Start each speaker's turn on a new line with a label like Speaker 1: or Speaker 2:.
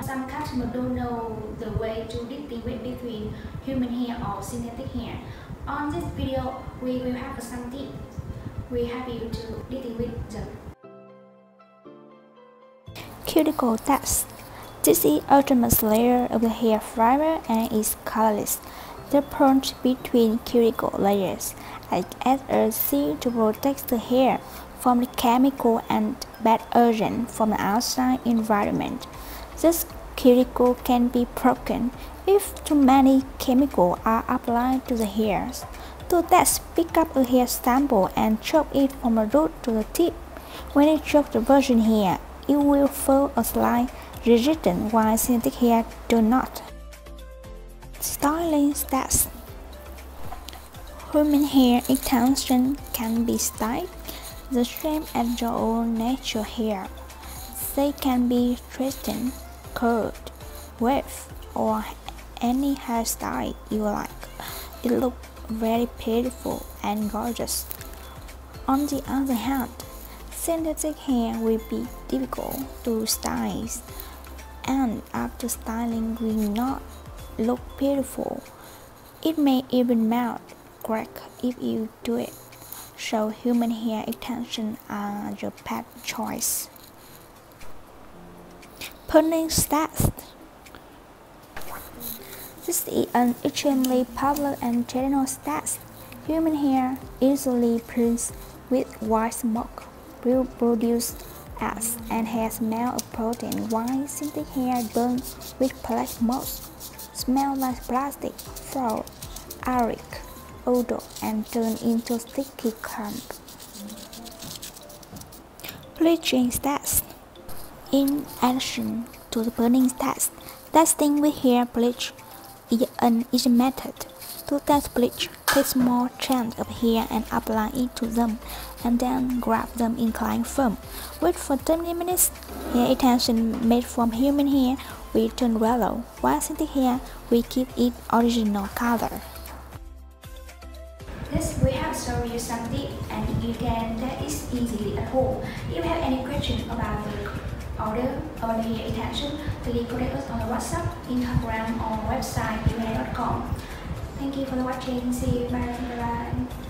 Speaker 1: Some customers don't know the way to distinguish between human hair or synthetic hair. On this video, we will have some tips. We help you to distinguish them.
Speaker 2: Cuticle dust. This is outermost layer of the hair fiber and is colorless. The punch between cuticle layers acts as a shield to protect the hair from the chemical and bad agents from the outside environment. This cuticle can be broken if too many chemicals are applied to the hairs. The dust pick up a hair sample and choke it from the root to the tip. When it chokes the virgin hair, it will feel a slight resistance while synthetic hair do not. Styling stats. Human hair extension can be styled the same as your own natural hair. They can be straightened, curled, waved, or any hairstyle you like. It looks very beautiful and gorgeous. On the other hand, synthetic hair will be difficult to style, and after styling will not look beautiful. It may even melt, crack if you do it. So human hair extensions are your best choice. Pruning Stats. This is an extremely popular and general stat. Human hair easily prunes with white smoke, will produce ash and hair smell of protein, while synthetic hair burns with black smoke, smell like plastic, flour, aeric odor, and turn into sticky clump. Bleaching stats. In addition to the burning stats, dusting with hair bleach is an easy method. To test bleach, take small chunks of hair and apply it to them, and then grab them in cling film. Wait for 20 minutes. Hair extension made from human hair will turn yellow, while synthetic hair will keep its original color.
Speaker 1: Yes, we have shown you some tips and you can test it easily at home. If you have any questions about the order or the hair extension, please contact us on WhatsApp, Instagram, or website bibohair.com. Thank you for watching. See you. Bye. Bye.